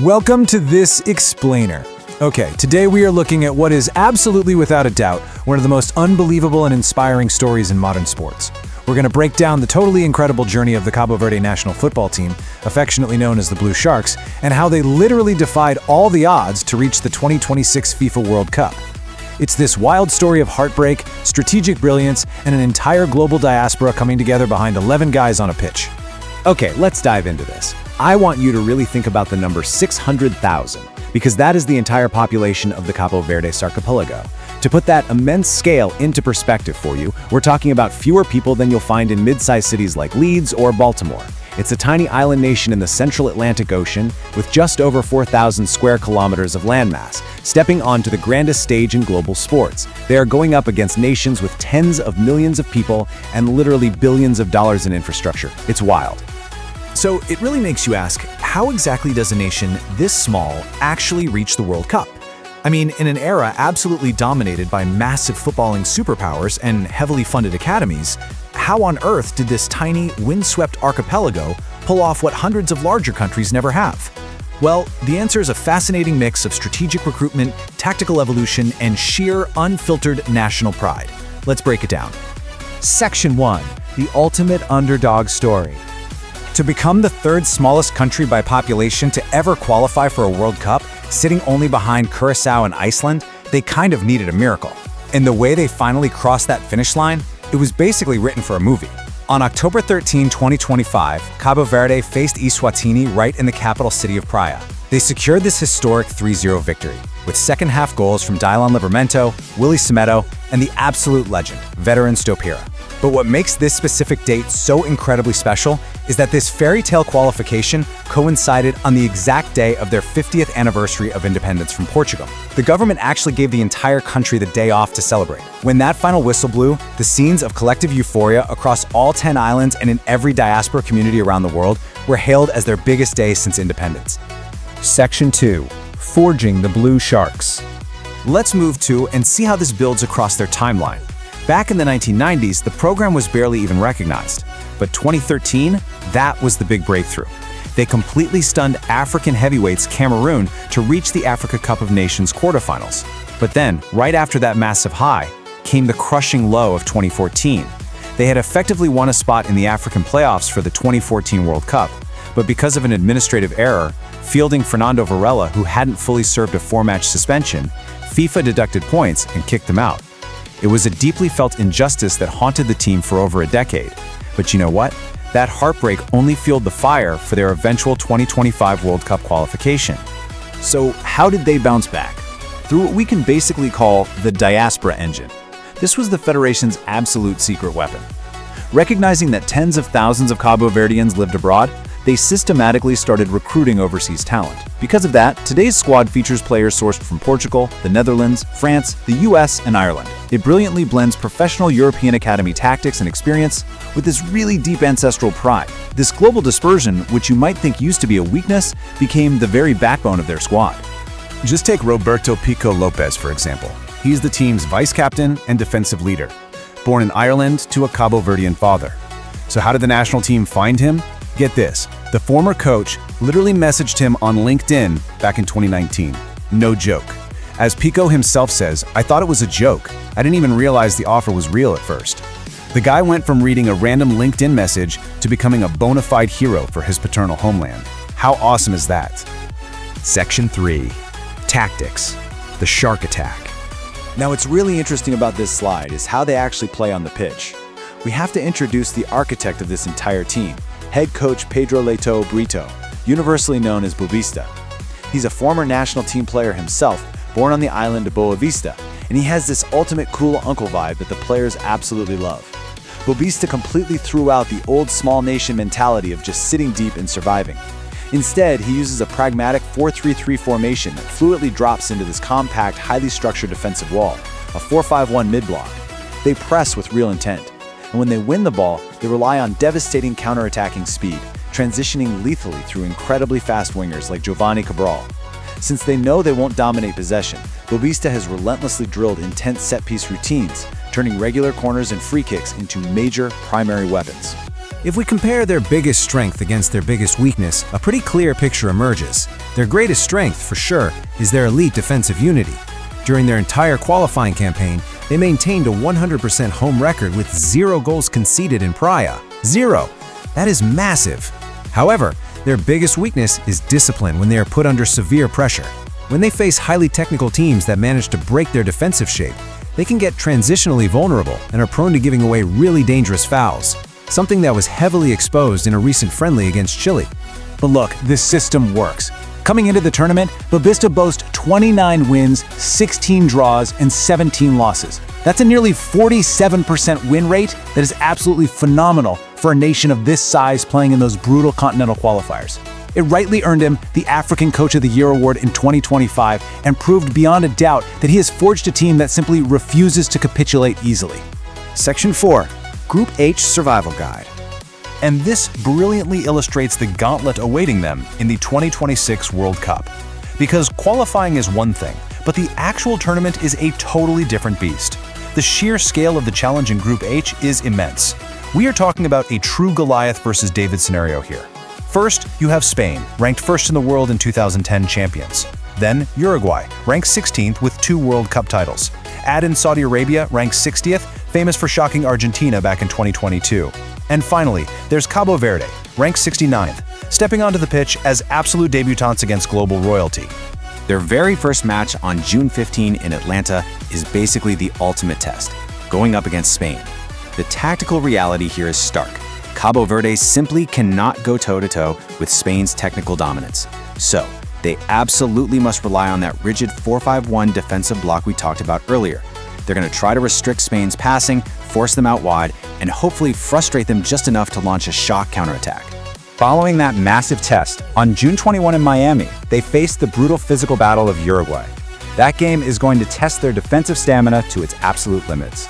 Welcome to this explainer. Okay, today we are looking at what is absolutely without a doubt one of the most unbelievable and inspiring stories in modern sports. We're going to break down the totally incredible journey of the Cabo Verde national football team, affectionately known as the Blue Sharks, and how they literally defied all the odds to reach the 2026 FIFA World Cup. It's this wild story of heartbreak, strategic brilliance, and an entire global diaspora coming together behind 11 guys on a pitch. Okay, let's dive into this. I want you to really think about the number 600,000, because that is the entire population of the Cabo Verde archipelago. To put that immense scale into perspective for you, we're talking about fewer people than you'll find in mid-sized cities like Leeds or Baltimore. It's a tiny island nation in the central Atlantic Ocean with just over 4,000 square kilometers of landmass, stepping onto the grandest stage in global sports. They are going up against nations with tens of millions of people and literally billions of dollars in infrastructure. It's wild. So it really makes you ask, how exactly does a nation this small actually reach the World Cup? I mean, in an era absolutely dominated by massive footballing superpowers and heavily funded academies, how on earth did this tiny, windswept archipelago pull off what hundreds of larger countries never have? Well, the answer is a fascinating mix of strategic recruitment, tactical evolution, and sheer, unfiltered national pride. Let's break it down. Section 1. The ultimate underdog story. To become the third smallest country by population to ever qualify for a World Cup, sitting only behind Curacao and Iceland, they kind of needed a miracle. And the way they finally crossed that finish line, it was basically written for a movie. On October 13, 2025, Cabo Verde faced Eswatini right in the capital city of Praia. They secured this historic 3-0 victory, with second-half goals from Dylan Livramento, Willy Semedo, and the absolute legend, veteran Stopira. But what makes this specific date so incredibly special is that this fairy tale qualification coincided on the exact day of their 50th anniversary of independence from Portugal. The government actually gave the entire country the day off to celebrate. When that final whistle blew, the scenes of collective euphoria across all 10 islands and in every diaspora community around the world were hailed as their biggest day since independence. Section 2. Forging the Blue Sharks. Let's move to and see how this builds across their timeline. Back in the 1990s, the program was barely even recognized. But 2013, that was the big breakthrough. They completely stunned African heavyweights Cameroon to reach the Africa Cup of Nations quarterfinals. But then, right after that massive high, came the crushing low of 2014. They had effectively won a spot in the African playoffs for the 2014 World Cup, but because of an administrative error, fielding Fernando Varela, who hadn't fully served a 4-match suspension, FIFA deducted points and kicked them out. It was a deeply felt injustice that haunted the team for over a decade. But you know what? That heartbreak only fueled the fire for their eventual 2025 World Cup qualification. So how did they bounce back? Through what we can basically call the diaspora engine. This was the Federation's absolute secret weapon. Recognizing that tens of thousands of Cabo Verdeans lived abroad, they systematically started recruiting overseas talent. Because of that, today's squad features players sourced from Portugal, the Netherlands, France, the US, and Ireland. It brilliantly blends professional European academy tactics and experience with this really deep ancestral pride. This global dispersion, which you might think used to be a weakness, became the very backbone of their squad. Just take Roberto Pico Lopez, for example. He's the team's vice captain and defensive leader, born in Ireland to a Cabo Verdean father. So how did the national team find him? Get this, the former coach literally messaged him on LinkedIn back in 2019. No joke. As Pico himself says, "I thought it was a joke. I didn't even realize the offer was real at first." The guy went from reading a random LinkedIn message to becoming a bona fide hero for his paternal homeland. How awesome is that? Section 3. Tactics. The Shark Attack. Now, what's really interesting about this slide is how they actually play on the pitch. We have to introduce the architect of this entire team, head coach Pedro Leito Brito, universally known as Bobista. He's a former national team player himself, born on the island of Boa Vista, and he has this ultimate cool uncle vibe that the players absolutely love. Bobista completely threw out the old small nation mentality of just sitting deep and surviving. Instead, he uses a pragmatic 4-3-3 formation that fluidly drops into this compact, highly structured defensive wall, a 4-5-1 mid-block. They press with real intent, and when they win the ball, they rely on devastating counterattacking speed, transitioning lethally through incredibly fast wingers like Jovane Cabral. Since they know they won't dominate possession, Bobista has relentlessly drilled intense set-piece routines, turning regular corners and free kicks into major primary weapons. If we compare their biggest strength against their biggest weakness, a pretty clear picture emerges. Their greatest strength, for sure, is their elite defensive unity. During their entire qualifying campaign, they maintained a 100% home record with 0 goals conceded in Praia. 0! That is massive. However, their biggest weakness is discipline when they are put under severe pressure. When they face highly technical teams that manage to break their defensive shape, they can get transitionally vulnerable and are prone to giving away really dangerous fouls, something that was heavily exposed in a recent friendly against Chile. But look, this system works. Coming into the tournament, Boavista boasts 29 wins, 16 draws, and 17 losses. That's a nearly 47% win rate that is absolutely phenomenal for a nation of this size playing in those brutal continental qualifiers. It rightly earned him the African Coach of the Year award in 2025 and proved beyond a doubt that he has forged a team that simply refuses to capitulate easily. Section 4. Group H Survival Guide. And this brilliantly illustrates the gauntlet awaiting them in the 2026 World Cup. Because qualifying is one thing, but the actual tournament is a totally different beast. The sheer scale of the challenge in Group H is immense. We are talking about a true Goliath versus David scenario here. First, you have Spain, ranked first in the world in 2010 champions. Then, Uruguay, ranked 16th with 2 World Cup titles. Add in Saudi Arabia, ranked 60th, famous for shocking Argentina back in 2022. And finally, there's Cabo Verde, ranked 69th, stepping onto the pitch as absolute debutants against global royalty. Their very first match on June 15 in Atlanta is basically the ultimate test, going up against Spain. The tactical reality here is stark. Cabo Verde simply cannot go toe-to-toe with Spain's technical dominance. So, they absolutely must rely on that rigid 4-5-1 defensive block we talked about earlier. They're going to try to restrict Spain's passing, force them out wide, and hopefully frustrate them just enough to launch a shock counterattack. Following that massive test, on June 21 in Miami, they faced the brutal physical battle of Uruguay. That game is going to test their defensive stamina to its absolute limits.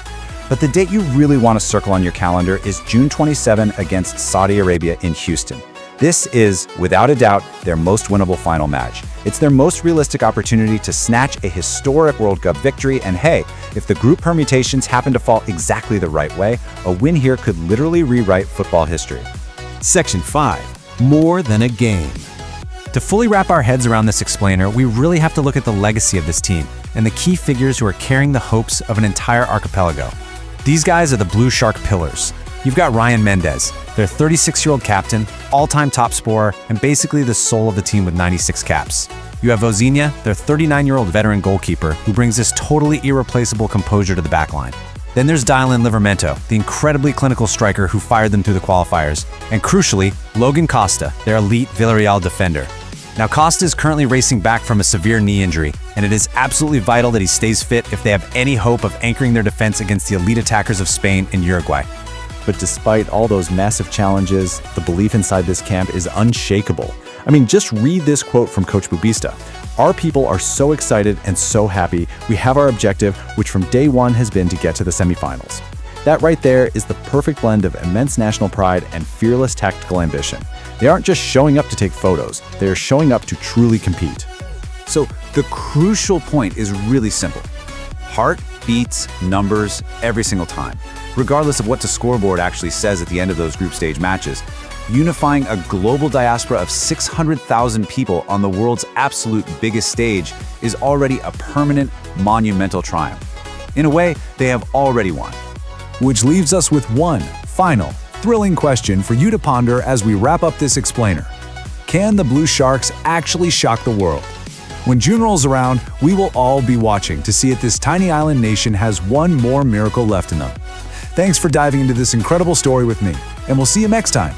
But the date you really want to circle on your calendar is June 27 against Saudi Arabia in Houston. This is, without a doubt, their most winnable final match. It's their most realistic opportunity to snatch a historic World Cup victory, and hey, if the group permutations happen to fall exactly the right way, a win here could literally rewrite football history. Section 5. More than a game. To fully wrap our heads around this explainer, we really have to look at the legacy of this team and the key figures who are carrying the hopes of an entire archipelago. These guys are the Blue Shark pillars. You've got Ryan Mendes, their 36-year-old captain, all-time top scorer, and basically the soul of the team with 96 caps. You have Vozinha, their 39-year-old veteran goalkeeper, who brings this totally irreplaceable composure to the backline. Then there's Dylan Livramento, the incredibly clinical striker who fired them through the qualifiers. And crucially, Logan Costa, their elite Villarreal defender. Now Costa is currently racing back from a severe knee injury, and it is absolutely vital that he stays fit if they have any hope of anchoring their defense against the elite attackers of Spain and Uruguay. But despite all those massive challenges, the belief inside this camp is unshakable. I mean, just read this quote from Coach Boavista. Our people are so excited and so happy. We have our objective, which from day one has been to get to the semifinals. That right there is the perfect blend of immense national pride and fearless tactical ambition. They aren't just showing up to take photos, they are showing up to truly compete. So the crucial point is really simple. Heart beats numbers every single time. Regardless of what the scoreboard actually says at the end of those group stage matches, unifying a global diaspora of 600,000 people on the world's absolute biggest stage is already a permanent, monumental triumph. In a way, they have already won. Which leaves us with one final, thrilling question for you to ponder as we wrap up this explainer. Can the Blue Sharks actually shock the world? When June rolls around, we will all be watching to see if this tiny island nation has one more miracle left in them. Thanks for diving into this incredible story with me, and we'll see you next time.